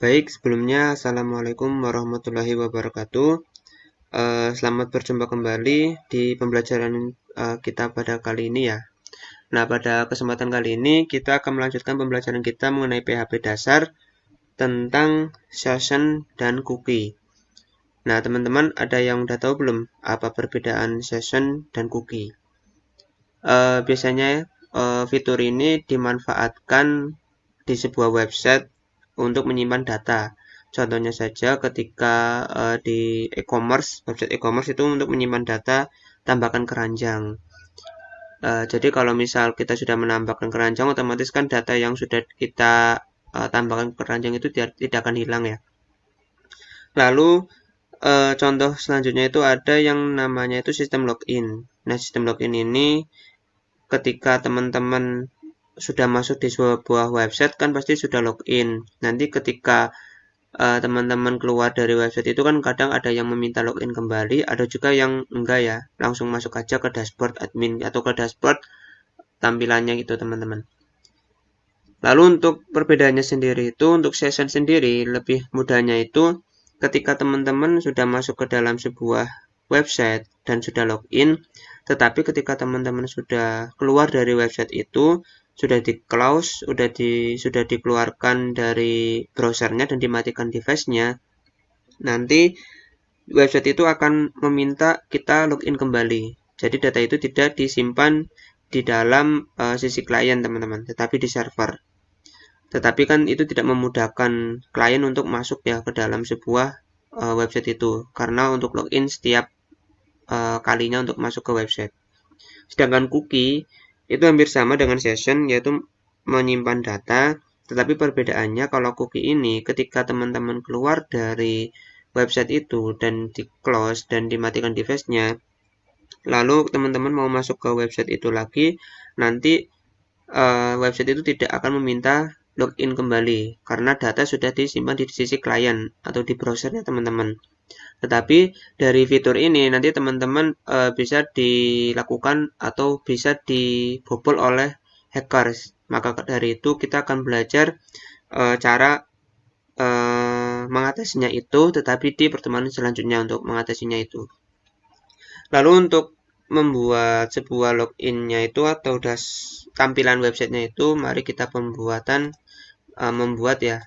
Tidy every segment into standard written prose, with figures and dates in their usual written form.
Baik, sebelumnya Assalamualaikum warahmatullahi wabarakatuh. Selamat berjumpa kembali di pembelajaran kita pada kali ini ya. Nah, pada kesempatan kali ini kita akan melanjutkan pembelajaran kita mengenai PHP dasar tentang session dan cookie. Nah, teman-teman ada yang udah tahu belum apa perbedaan session dan cookie? Biasanya fitur ini dimanfaatkan di sebuah website untuk menyimpan data. Contohnya saja ketika di e-commerce, website e-commerce itu untuk menyimpan data tambahkan keranjang. Jadi kalau misal kita sudah menambahkan keranjang, otomatis kan data yang sudah kita tambahkan ke keranjang itu tidak akan hilang ya. Lalu contoh selanjutnya itu ada yang namanya itu sistem login. Nah, sistem login ini ketika teman-teman sudah masuk di sebuah website kan pasti sudah login. Nanti ketika teman-teman keluar dari website itu kan kadang ada yang meminta login kembali, ada juga yang enggak ya, langsung masuk aja ke dashboard admin atau ke dashboard tampilannya gitu teman-teman. Lalu untuk perbedaannya sendiri itu, untuk session sendiri lebih mudahnya itu ketika teman-teman sudah masuk ke dalam sebuah website dan sudah login, tetapi ketika teman-teman sudah keluar dari website itu, sudah di close, sudah dikeluarkan dari browsernya dan dimatikan device-nya, nanti website itu akan meminta kita login kembali. Jadi data itu tidak disimpan di dalam sisi klien teman-teman, tetapi di server. Tetapi kan itu tidak memudahkan klien untuk masuk ya ke dalam sebuah website itu, karena untuk login setiap kalinya untuk masuk ke website. Sedangkan cookie itu hampir sama dengan session, yaitu menyimpan data, tetapi perbedaannya kalau cookie ini ketika teman-teman keluar dari website itu dan di close dan dimatikan device-nya, lalu teman-teman mau masuk ke website itu lagi, nanti website itu tidak akan meminta login kembali karena data sudah disimpan di sisi klien atau di browsernya teman-teman. Tetapi dari fitur ini nanti teman-teman bisa dilakukan atau bisa dibobol oleh hackers. Maka dari itu kita akan belajar cara mengatasinya itu, tetapi di pertemuan selanjutnya untuk mengatasinya itu. Lalu untuk membuat sebuah login-nya itu atau tampilan websitenya itu, mari kita membuat ya.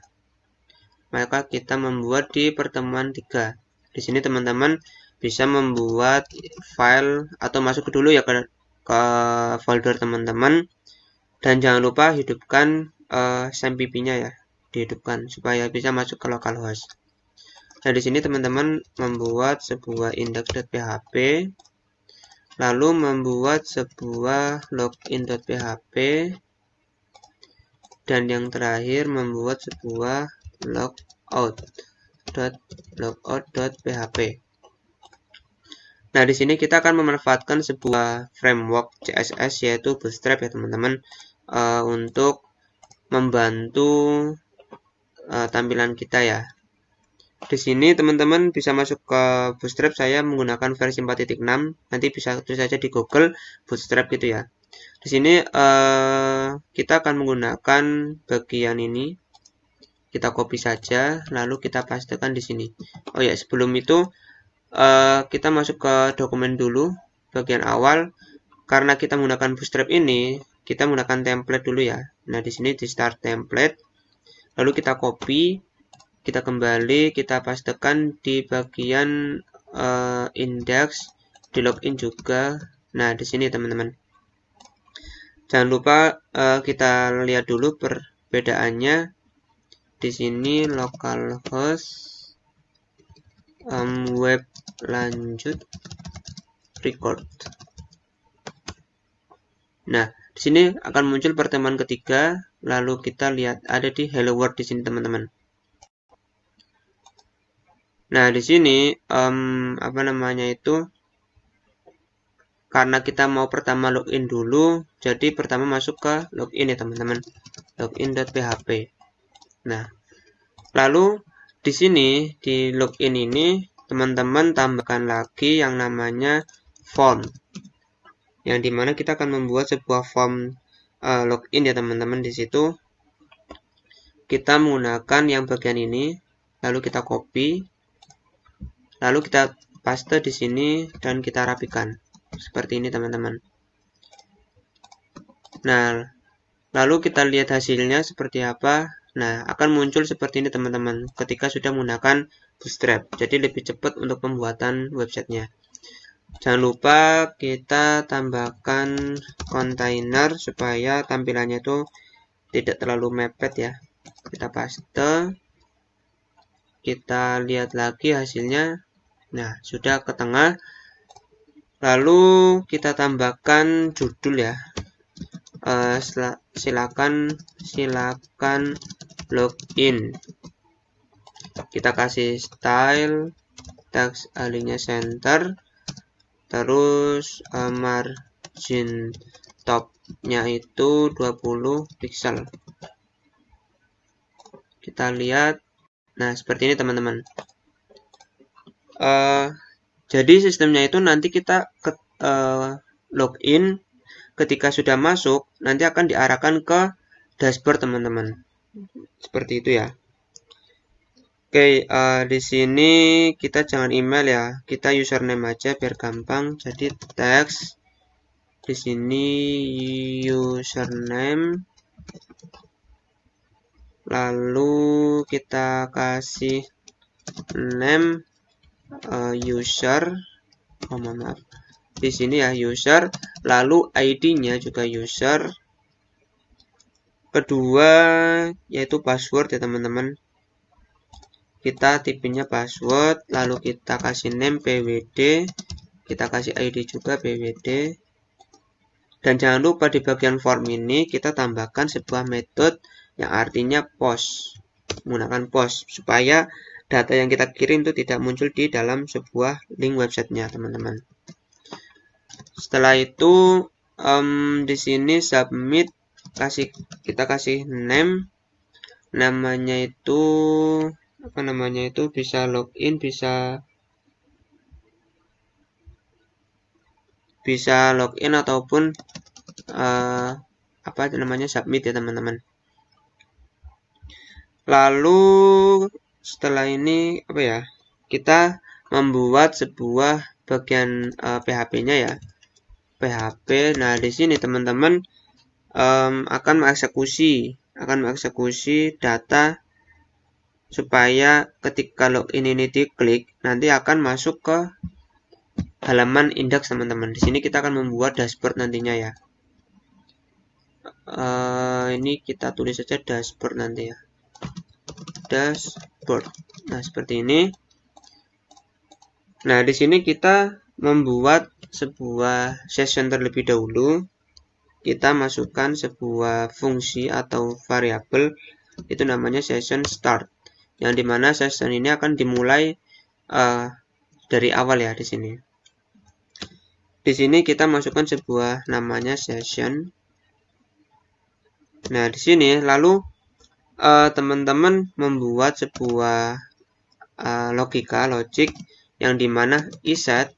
Maka kita membuat di pertemuan 3. Di sini teman-teman bisa membuat file atau masuk dulu ya ke folder teman-teman, dan jangan lupa hidupkan SAMPP-nya ya, dihidupkan supaya bisa masuk ke localhost. Nah, di sini teman-teman membuat sebuah index.php, lalu membuat sebuah login.php, dan yang terakhir membuat sebuah logout.php. Nah, di sini kita akan memanfaatkan sebuah framework CSS yaitu Bootstrap ya teman-teman, untuk membantu tampilan kita ya. Di sini teman-teman bisa masuk ke Bootstrap, saya menggunakan versi 4.6, nanti bisa tulis saja di Google Bootstrap gitu ya. Di sini kita akan menggunakan bagian ini, kita copy saja, lalu kita pastekan di sini. Oh ya, sebelum itu kita masuk ke dokumen dulu, bagian awal. Karena kita menggunakan Bootstrap ini, kita menggunakan template dulu ya. Nah, di sini di start template, lalu kita copy, kita kembali, kita pastekan di bagian index, di login juga. Nah, di sini teman-teman. Jangan lupa kita lihat dulu perbedaannya. Di sini localhost, web lanjut, record. Nah, di sini akan muncul pertemuan ketiga, lalu kita lihat ada di hello world di sini teman-teman. Nah, di sini apa namanya itu? Karena kita mau pertama login dulu, jadi pertama masuk ke login ya teman-teman. Login.php. Nah, lalu di sini di login ini teman-teman tambahkan lagi yang namanya form, yang dimana kita akan membuat sebuah form login ya teman-teman. Di situ kita menggunakan yang bagian ini, lalu kita copy, lalu kita paste di sini dan kita rapikan seperti ini teman-teman. Nah, lalu kita lihat hasilnya seperti apa. Nah, akan muncul seperti ini teman-teman ketika sudah menggunakan Bootstrap. Jadi lebih cepat untuk pembuatan websitenya. Jangan lupa kita tambahkan kontainer supaya tampilannya itu tidak terlalu mepet ya. Kita paste. Kita lihat lagi hasilnya. Nah, sudah ke tengah. Lalu kita tambahkan judul ya. Silakan login. Kita kasih style, text align center, terus margin topnya itu 20 pixel. Kita lihat, nah seperti ini teman-teman. Jadi sistemnya itu nanti kita login. Ketika sudah masuk, nanti akan diarahkan ke dashboard teman-teman. Seperti itu ya. Oke, di sini kita jangan email ya. Kita username aja biar gampang. Jadi text di sini username. Lalu kita kasih name user. Oh, maaf. Di sini ya user, lalu ID-nya juga user. Kedua yaitu password ya teman-teman. Kita tipenya password, lalu kita kasih name pwd, kita kasih ID juga pwd. Dan jangan lupa di bagian form ini kita tambahkan sebuah metode yang artinya post, menggunakan post supaya data yang kita kirim itu tidak muncul di dalam sebuah link websitenya teman-teman. Setelah itu di sini submit, kita kasih name, namanya itu apa namanya itu, bisa login, bisa login ataupun apa namanya submit ya teman-teman. Lalu setelah ini apa ya, kita membuat sebuah bagian PHP-nya ya. PHP. Nah, di sini teman-teman akan mengeksekusi data supaya ketika login ini diklik nanti akan masuk ke halaman indeks teman-teman. Di sini kita akan membuat dashboard nantinya ya. Ini kita tulis saja dashboard nanti ya. Dashboard. Nah, seperti ini. Nah, di sini kita membuat sebuah session terlebih dahulu. Kita masukkan sebuah fungsi atau variabel, itu namanya session start, yang dimana session ini akan dimulai dari awal ya. Di sini kita masukkan sebuah namanya session. Nah, di sini lalu teman-teman membuat sebuah logic yang dimana iset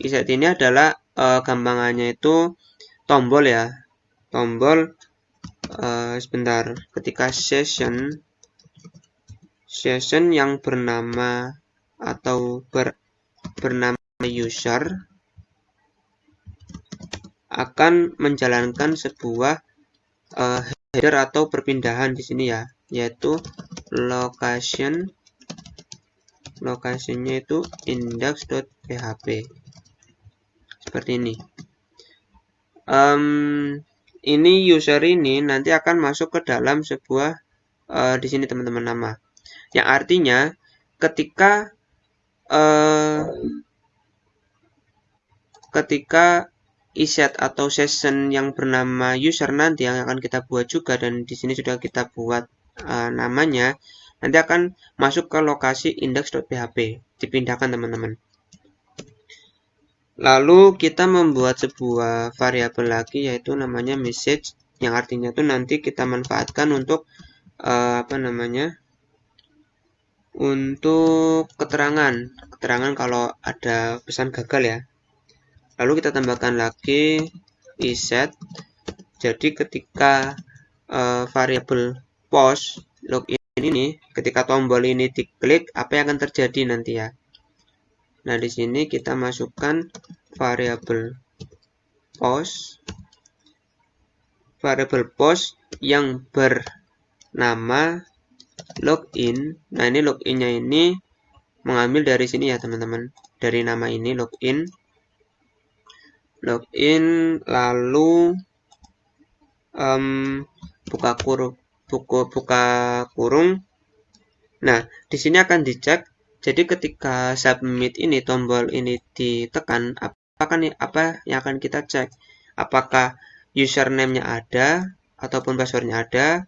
ini adalah gampangannya itu tombol ya, tombol sebentar, ketika session yang bernama atau bernama user akan menjalankan sebuah header atau perpindahan di sini ya, yaitu location-nya itu index.php seperti ini. Ini user ini nanti akan masuk ke dalam sebuah di sini teman-teman nama, yang artinya ketika iset atau session yang bernama user nanti yang akan kita buat juga, dan di sini sudah kita buat namanya, nanti akan masuk ke lokasi index.php, dipindahkan teman-teman. Lalu kita membuat sebuah variabel lagi yaitu namanya message, yang artinya itu nanti kita manfaatkan untuk untuk keterangan kalau ada pesan gagal ya. Lalu kita tambahkan lagi iset. Jadi ketika variabel post login ini, ketika tombol ini diklik, apa yang akan terjadi nanti ya. Nah, di sini kita masukkan variabel post yang bernama login. Nah, ini loginnya ini mengambil dari sini ya teman-teman, dari nama ini login, lalu buka kurung. Nah, di sini akan dicek. Jadi ketika submit ini, tombol ini ditekan, apa yang akan kita cek? Apakah username-nya ada ataupun password-nya ada?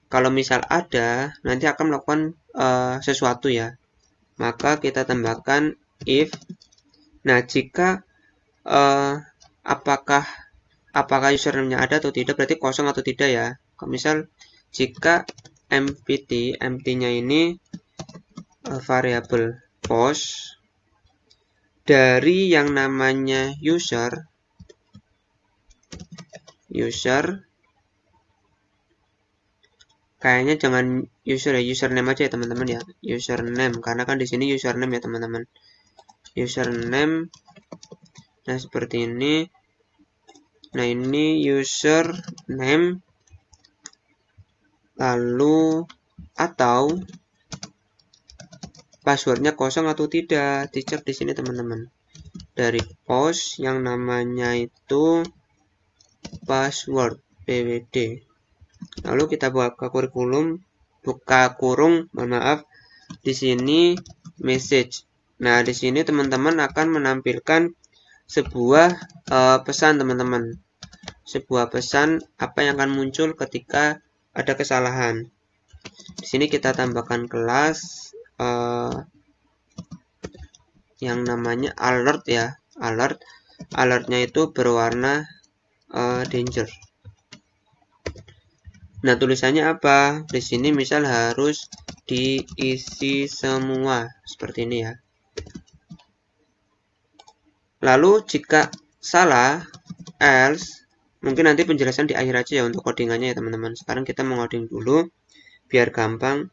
Kalau misal ada, nanti akan melakukan sesuatu ya. Maka kita tambahkan if. Nah, jika apakah username-nya ada atau tidak, berarti kosong atau tidak ya. Kalau misal jika empty-nya ini variabel post dari yang namanya user, kayaknya jangan user ya, username aja ya teman-teman ya, username, karena kan di sini username ya teman-teman, username. Nah, seperti ini. Nah, ini username, lalu atau passwordnya kosong atau tidak, dicek di sini teman-teman. Dari post yang namanya itu password pwd. Lalu kita buka kurikulum, buka kurung, mohon maaf, di sini message. Nah, di sini teman-teman akan menampilkan sebuah pesan teman-teman. Sebuah pesan apa yang akan muncul ketika ada kesalahan. Di sini kita tambahkan kelas yang namanya alert ya, alertnya itu berwarna danger. Nah, tulisannya apa? Di sini misal harus diisi semua seperti ini ya. Lalu jika salah, else, mungkin nanti penjelasan di akhir aja ya untuk codingannya ya teman-teman. Sekarang kita mengoding dulu biar gampang.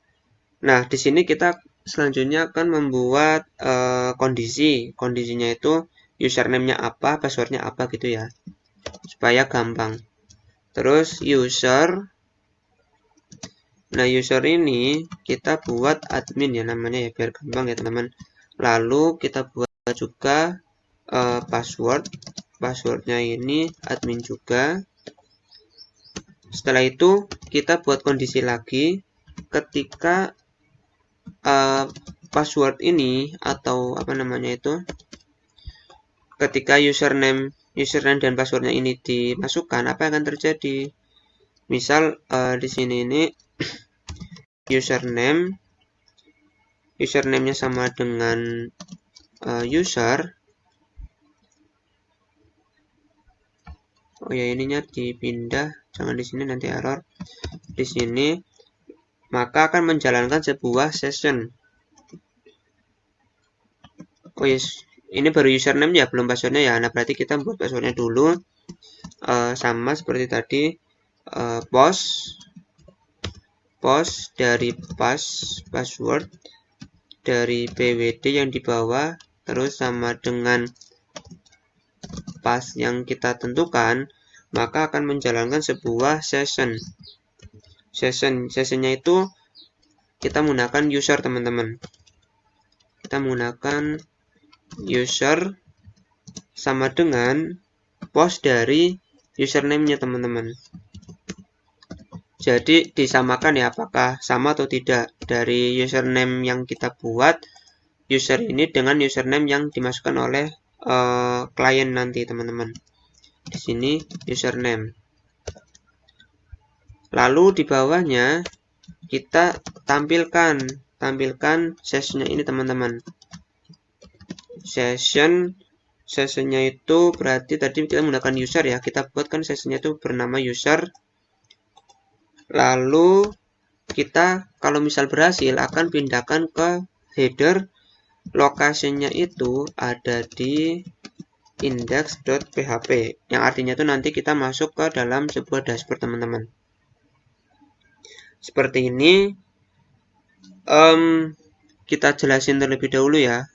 Nah, di sini kita selanjutnya akan membuat kondisinya itu username-nya apa, password-nya apa gitu ya, supaya gampang. Terus user, nah user ini kita buat admin ya namanya ya, biar gampang ya teman-teman. Lalu kita buat juga passwordnya ini admin juga. Setelah itu kita buat kondisi lagi ketika password ini atau apa namanya itu, ketika username dan passwordnya ini dimasukkan, apa yang akan terjadi? Misal di sini ini username-nya sama dengan user. Oh ya, ininya dipindah, jangan di sini nanti error. Di sini maka akan menjalankan sebuah session. Oh yes, ini baru username ya, belum passwordnya ya. Nah, berarti kita buat passwordnya dulu sama seperti tadi, post dari password dari pwd yang di bawah, terus sama dengan pas yang kita tentukan, maka akan menjalankan sebuah sessionnya itu kita menggunakan user teman-teman. Kita menggunakan user sama dengan post dari username-nya teman-teman. Jadi disamakan ya, apakah sama atau tidak dari username yang kita buat user ini dengan username yang dimasukkan oleh klien nanti teman-teman. Di sini username. Lalu di bawahnya kita tampilkan sessionnya ini teman-teman. Sessionnya itu berarti tadi kita menggunakan user ya, kita buatkan sessionnya itu bernama user. Lalu kita kalau misal berhasil akan pindahkan ke header, lokasinya itu ada di index.php, yang artinya itu nanti kita masuk ke dalam sebuah dashboard teman-teman. seperti ini. Kita jelasin terlebih dahulu ya,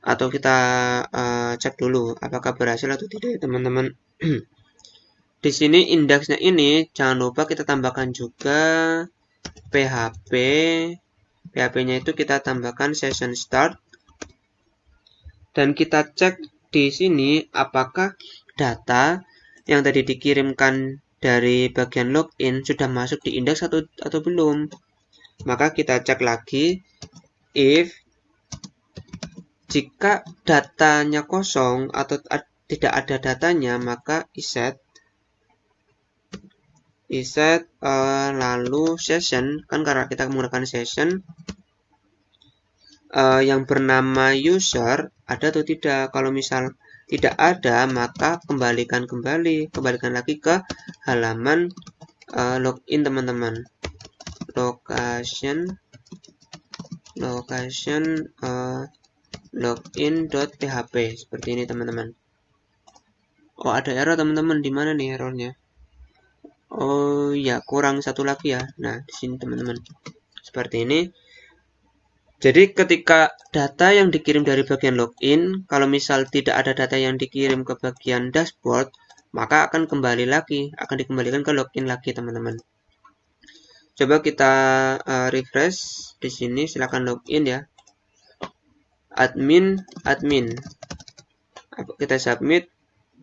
atau kita cek dulu apakah berhasil atau tidak ya teman-teman. Di sini indeksnya ini jangan lupa kita tambahkan juga PHP. PHP-nya itu kita tambahkan session start, dan kita cek di sini apakah data yang tadi dikirimkan dari bagian login sudah masuk di indeks atau belum. Maka kita cek lagi, if jika datanya kosong atau tidak ada datanya, maka iset lalu session, kan karena kita menggunakan session, yang bernama user ada atau tidak. Kalau misal tidak ada, maka kembalikan lagi ke halaman login teman-teman. Location login.php seperti ini teman-teman. Oh, ada error teman-teman. Di mana nih errornya? Oh ya, kurang satu lagi ya. Nah, di sini teman-teman. Seperti ini. Jadi ketika data yang dikirim dari bagian login, kalau misal tidak ada data yang dikirim ke bagian dashboard, maka akan dikembalikan ke login lagi teman-teman. Coba kita refresh di sini, silakan login ya. Admin. Kita submit.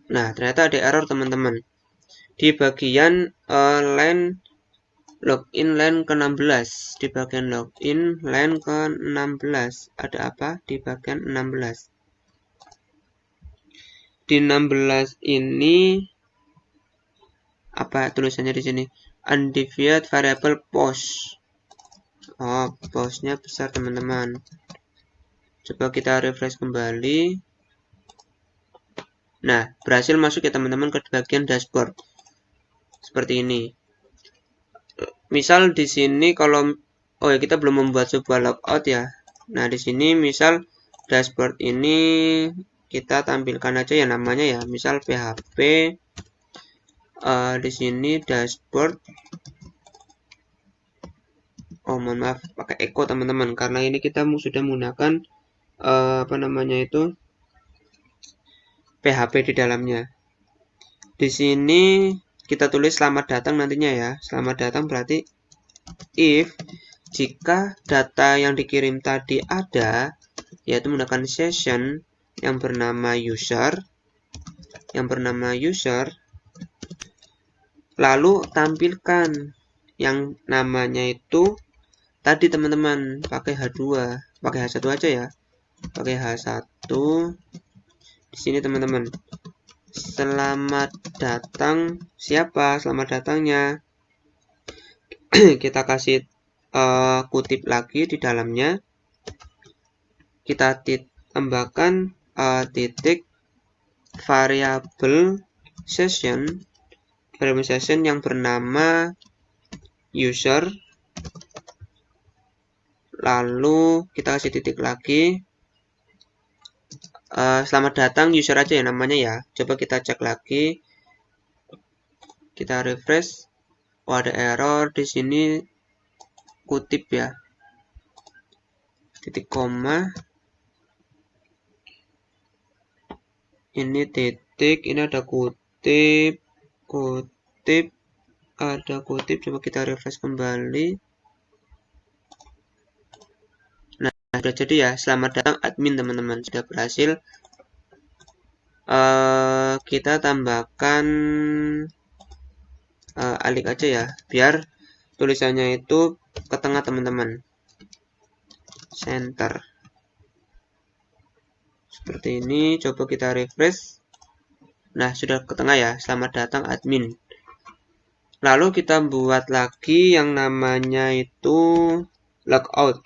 Nah, ternyata ada error teman-teman. Di bagian line login line ke-16, di bagian login line ke-16 ada apa? Di bagian 16. Di 16 ini apa tulisannya di sini? Undefined variable post. Oh, postnya besar teman-teman. Coba kita refresh kembali. Nah, berhasil masuk ya teman-teman ke bagian dashboard. Seperti ini. Misal di sini kalau kita belum membuat sebuah logout ya. Nah, di sini misal dashboard ini kita tampilkan aja ya namanya ya. Misal PHP di sini dashboard. Oh, mohon maaf, pakai echo teman-teman, karena ini kita sudah menggunakan PHP di dalamnya. Di sini kita tulis selamat datang nantinya ya. Selamat datang berarti if jika data yang dikirim tadi ada, yaitu menggunakan session yang bernama user, lalu tampilkan yang namanya itu tadi teman-teman, pakai H2, pakai H1 aja ya. Pakai H1 di sini teman-teman. Selamat datang, siapa selamat datangnya? Kita kasih kutip lagi di dalamnya. Kita tambahkan titik variabel session yang bernama user. Lalu kita kasih titik lagi. Selamat datang user aja ya namanya ya. Coba kita cek lagi. Kita refresh. Oh, ada error di sini, kutip ya. Titik koma. Ini titik, ini ada kutip, ada kutip. Coba kita refresh kembali. Sudah jadi ya, selamat datang admin teman-teman, sudah berhasil. Kita tambahkan alik aja ya, biar tulisannya itu ke tengah teman-teman, center seperti ini. Coba kita refresh. Nah, sudah ke tengah ya, selamat datang admin. Lalu kita buat lagi yang namanya itu logout.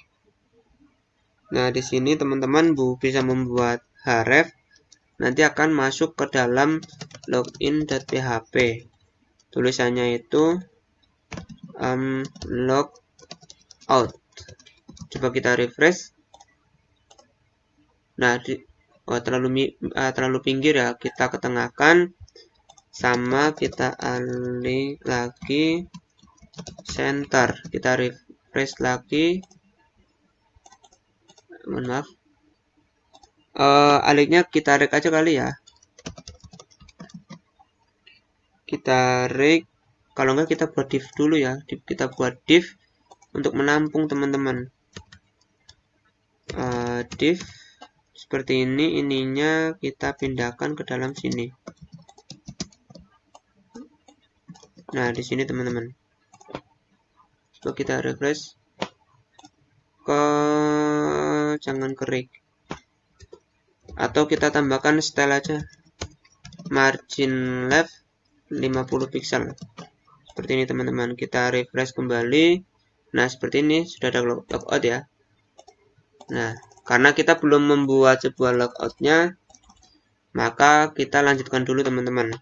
Nah, di sini teman-teman bisa membuat href, nanti akan masuk ke dalam login.php. Tulisannya itu logout. Coba kita refresh. Nah, terlalu pinggir ya, kita ketengahkan, sama kita alih lagi center. Kita refresh lagi. Mohon maaf. Aliknya kita rek aja kali ya. Kita rek. Kalau enggak kita buat div dulu ya. Kita buat div untuk menampung teman-teman. Div seperti ini, ininya kita pindahkan ke dalam sini. Nah, di sini teman-teman. Coba kita refresh. Jangan kerik. Atau kita tambahkan style aja. Margin left 50 pixel. Seperti ini teman-teman. Kita refresh kembali. Nah, seperti ini sudah ada logout ya. Nah, karena kita belum membuat sebuah logoutnya, maka kita lanjutkan dulu teman-teman.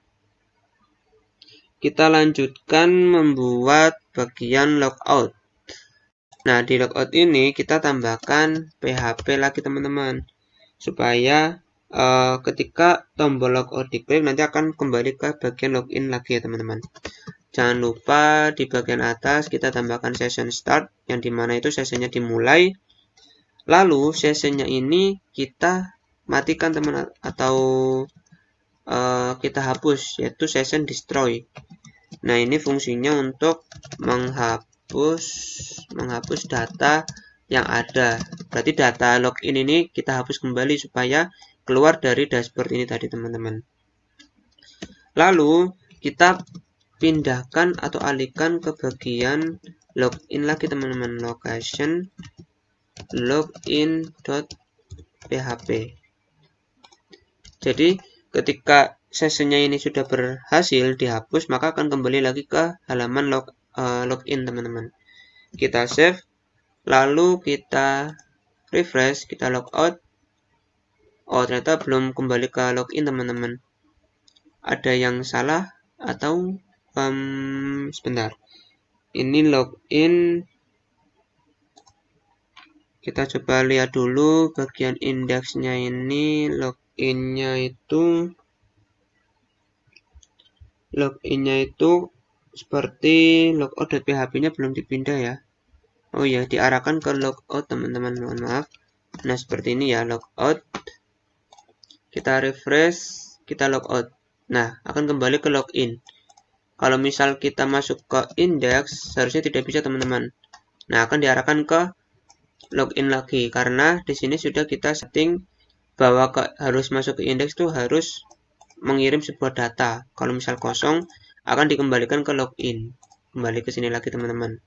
Kita lanjutkan membuat bagian logout. Nah, di logout ini kita tambahkan PHP lagi teman-teman. Supaya ketika tombol logout diklik nanti akan kembali ke bagian login lagi ya teman-teman. Jangan lupa di bagian atas kita tambahkan session start, yang dimana itu sessionnya dimulai. Lalu sessionnya ini kita matikan teman, atau kita hapus, yaitu session destroy. Nah, ini fungsinya untuk menghapus data yang ada. Berarti data login ini kita hapus kembali supaya keluar dari dashboard ini tadi teman-teman. Lalu kita pindahkan atau alihkan ke bagian login lagi teman-teman. Location login.php. Jadi ketika sessionnya ini sudah berhasil dihapus, maka akan kembali lagi ke halaman login teman-teman. Kita save, lalu kita refresh, kita logout. Oh, ternyata belum kembali ke login teman-teman. Ada yang salah atau sebentar. Ini login. Kita coba lihat dulu bagian indeksnya ini. Loginnya itu seperti logout.php-nya belum dipindah ya. Oh ya, diarahkan ke logout teman-teman, mohon maaf. Nah, seperti ini ya, logout. Kita refresh, kita logout. Nah, akan kembali ke login. Kalau misal kita masuk ke index, seharusnya tidak bisa teman-teman. Nah, akan diarahkan ke login lagi, karena di sini sudah kita setting bahwa harus masuk ke index itu harus mengirim sebuah data. Kalau misal kosong, akan dikembalikan ke login. Kembali ke sini lagi teman-teman.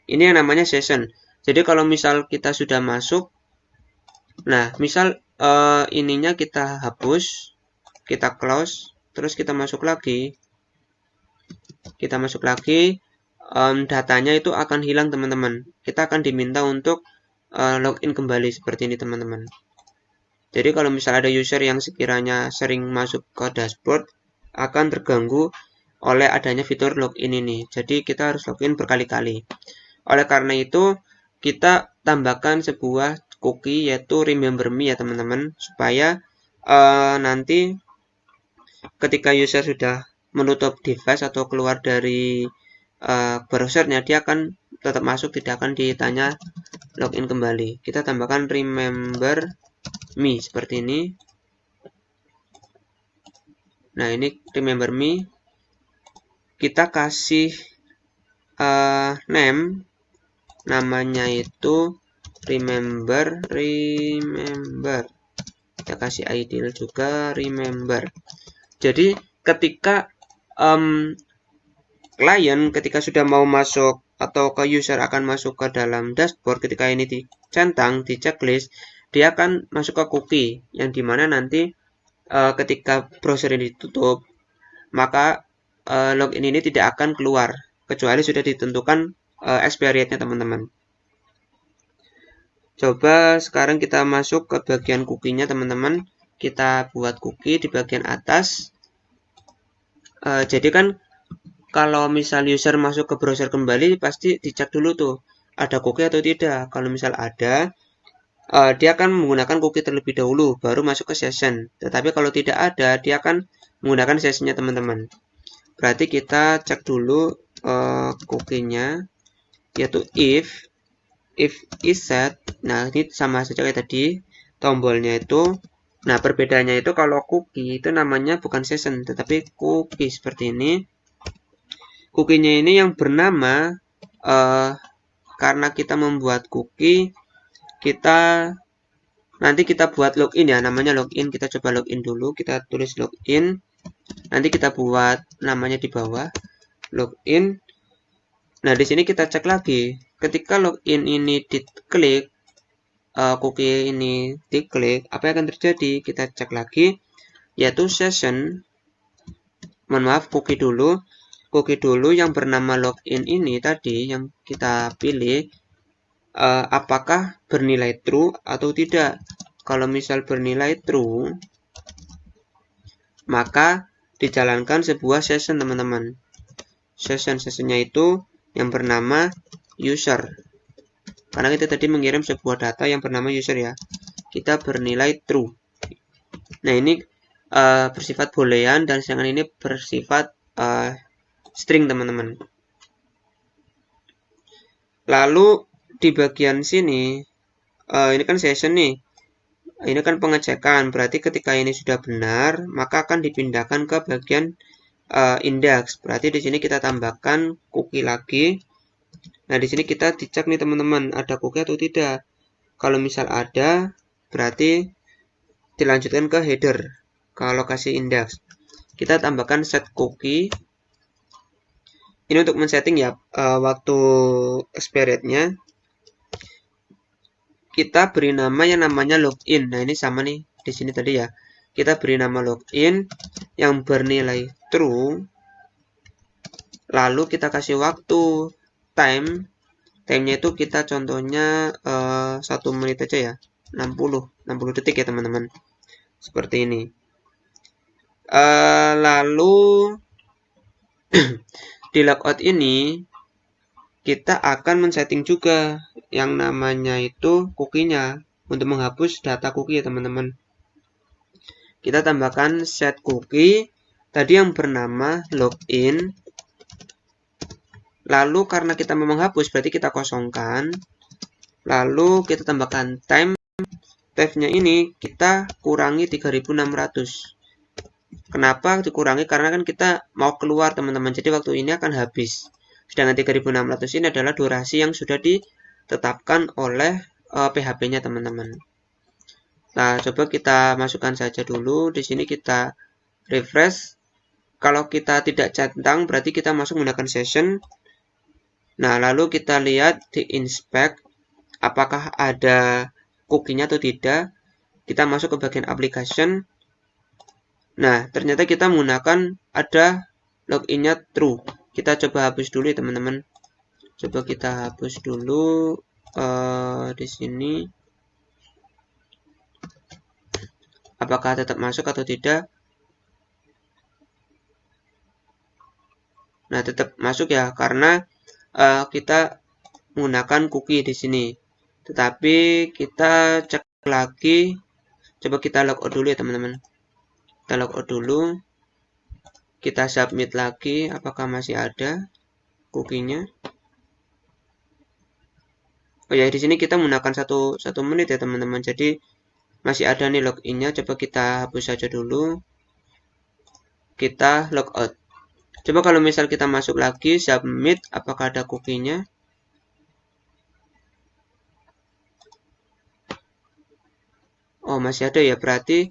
Ini yang namanya session. Jadi kalau misal kita sudah masuk, nah misal ininya kita hapus, kita close, terus kita masuk lagi. Datanya itu akan hilang teman-teman. Kita akan diminta untuk login kembali seperti ini teman-teman. Jadi kalau misalnya ada user yang sekiranya sering masuk ke dashboard, akan terganggu oleh adanya fitur login ini. Jadi kita harus login berkali-kali. Oleh karena itu, kita tambahkan sebuah cookie yaitu remember me ya teman-teman, supaya nanti ketika user sudah menutup device atau keluar dari browsernya, dia akan tetap masuk, tidak akan ditanya login kembali. Kita tambahkan remember me seperti ini. Nah, ini remember me. Kita kasih name, namanya itu remember. Kita kasih ID juga remember. Jadi ketika klien ketika sudah mau masuk atau ke user akan masuk ke dalam dashboard, ketika ini dicentang di checklist, dia akan masuk ke cookie, yang dimana nanti ketika browser ini ditutup, maka login ini tidak akan keluar kecuali sudah ditentukan expiry date-nya teman-teman. Coba sekarang kita masuk ke bagian cookie-nya teman-teman. Kita buat cookie di bagian atas. Jadi kan kalau misal user masuk ke browser kembali, pasti dicek dulu tuh ada cookie atau tidak. Kalau misal ada, dia akan menggunakan cookie terlebih dahulu, baru masuk ke session. Tetapi kalau tidak ada, dia akan menggunakan sessionnya teman-teman. Berarti kita cek dulu cookie-nya, yaitu if is set. Nah, ini sama saja kayak tadi, tombolnya itu. Nah, perbedaannya itu kalau cookie itu namanya bukan session, tetapi cookie seperti ini. Cookie-nya ini yang bernama, karena kita membuat cookie, nanti kita buat login ya, namanya login. Kita coba login dulu, kita tulis login. Nanti kita buat namanya di bawah, login. Nah, di sini kita cek lagi. Ketika login ini diklik, cookie ini diklik, apa yang akan terjadi? Kita cek lagi, yaitu session. Mohon maaf, cookie dulu yang bernama login ini tadi yang kita pilih, apakah bernilai true atau tidak. Kalau misal bernilai true, maka dijalankan sebuah session, teman-teman. Sessionnya itu yang bernama user, karena kita tadi mengirim sebuah data yang bernama user ya. Kita bernilai true. Nah, ini bersifat boolean, dan sedangkan ini bersifat string, teman-teman. Lalu di bagian sini, ini kan session nih. Ini kan pengecekan, berarti ketika ini sudah benar, maka akan dipindahkan ke bagian index. Berarti di sini kita tambahkan cookie lagi. Nah, di sini kita dicek nih, teman-teman, ada cookie atau tidak. Kalau misal ada, berarti dilanjutkan ke header, ke lokasi index. Kita tambahkan set cookie. Ini untuk men-setting ya, waktu expirednya. Kita beri nama yang namanya login. Nah, ini sama nih di sini tadi ya. Kita beri nama login yang bernilai true. Lalu kita kasih waktu time-nya itu kita contohnya 1 menit aja ya. 60 detik ya, teman-teman. Seperti ini. Lalu di logout ini kita akan men-setting juga yang namanya itu cookie-nya untuk menghapus data cookie ya, teman-teman. Kita tambahkan set cookie tadi yang bernama login. Lalu karena kita mau menghapus, berarti kita kosongkan. Lalu kita tambahkan time-nya ini kita kurangi 3600. Kenapa dikurangi? Karena kan kita mau keluar, teman-teman. Jadi waktu ini akan habis. Sedangkan 3600 ini adalah durasi yang sudah ditetapkan oleh PHP-nya, teman-teman. Nah, coba kita masukkan saja dulu. Di sini kita refresh. Kalau kita tidak centang, berarti kita masuk menggunakan session. Nah, lalu kita lihat di inspect, apakah ada cookie-nya atau tidak. Kita masuk ke bagian application. Nah, ternyata kita menggunakan ada login-nya true. Kita coba hapus dulu ya, teman-teman. Coba kita hapus dulu di sini. Apakah tetap masuk atau tidak? Nah, tetap masuk ya, karena kita menggunakan cookie di sini. Tetapi kita cek lagi. Coba kita logout dulu ya, teman-teman. Kita logout dulu. Kita submit lagi, apakah masih ada cookie-nya. Oh ya, di sini kita menggunakan 1 menit ya, teman-teman. Jadi masih ada nih login-nya. Coba kita hapus saja dulu. Kita logout. Coba kalau misal kita masuk lagi, submit, apakah ada cookie-nya? Oh, masih ada ya. Berarti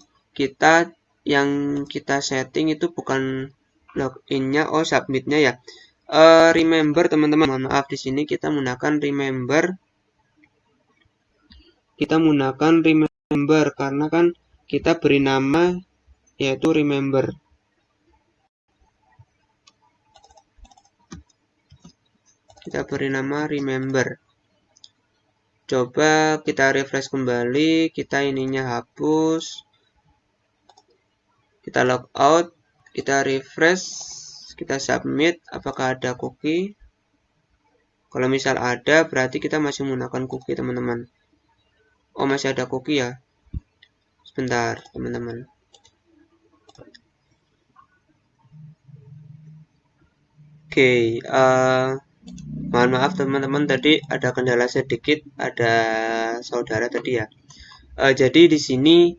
yang kita setting itu bukan login-nya, oh submit-nya ya. Remember, teman-teman. Mohon maaf, di sini kita menggunakan remember. Kita menggunakan remember karena kan kita beri nama yaitu remember. Kita beri nama remember. Coba kita refresh kembali, kita ininya hapus. Kita log out, kita refresh, kita submit, apakah ada cookie? Kalau misal ada, berarti kita masih menggunakan cookie, teman-teman. Oh, masih ada cookie ya. Sebentar, teman-teman. Oke, mohon maaf teman-teman, tadi ada kendala sedikit, ada saudara tadi ya. Jadi di sini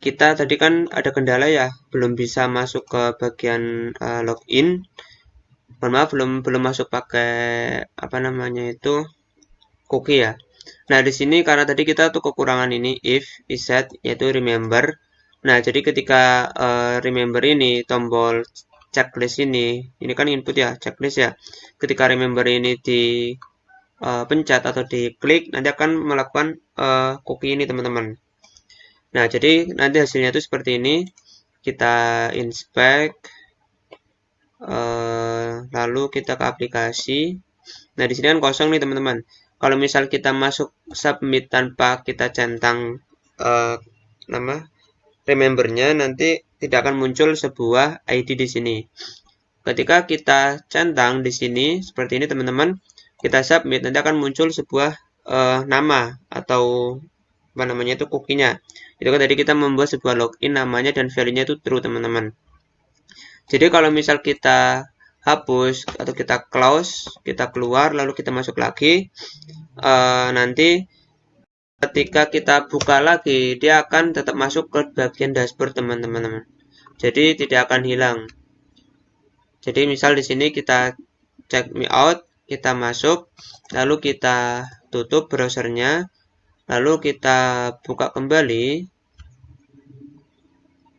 kita tadi kan ada kendala ya, belum bisa masuk ke bagian login. Mohon maaf, belum masuk pakai apa namanya itu cookie ya. Nah, di sini karena tadi kita tuh kekurangan ini if is set yaitu remember. Nah, jadi ketika remember ini tombol checklist ini kan input ya, checklist ya. Ketika remember ini di pencet atau diklik nanti akan melakukan cookie ini teman-teman. Nah, jadi nanti hasilnya itu seperti ini. Kita inspect lalu kita ke aplikasi. Nah, di sini kan kosong nih teman-teman. Kalau misal kita masuk submit tanpa kita centang nama remembernya, nanti tidak akan muncul sebuah ID di sini. Ketika kita centang di sini seperti ini teman-teman, kita submit nanti akan muncul sebuah nama atau apa namanya itu cookie-nya. Itu kan tadi kita membuat sebuah login namanya dan value-nya itu true teman-teman. Jadi kalau misal kita hapus atau kita close, kita keluar lalu kita masuk lagi, nanti ketika kita buka lagi dia akan tetap masuk ke bagian dashboard teman-teman. Jadi tidak akan hilang. Jadi misal di sini kita check me out, kita masuk, lalu kita tutup browsernya, lalu kita buka kembali.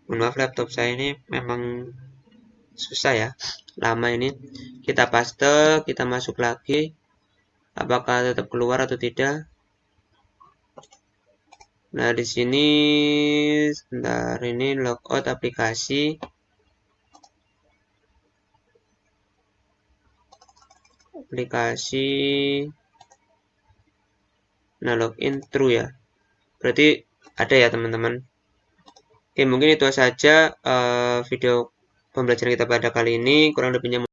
Maaf, laptop saya ini memang susah ya, lama ini. Kita paste, kita masuk lagi, apakah tetap keluar atau tidak. Nah, di sini sebentar, ini logout aplikasi. Nah, login true ya. Berarti ada ya, teman-teman. Oke, mungkin itu saja video pembelajaran kita pada kali ini. Kurang lebihnya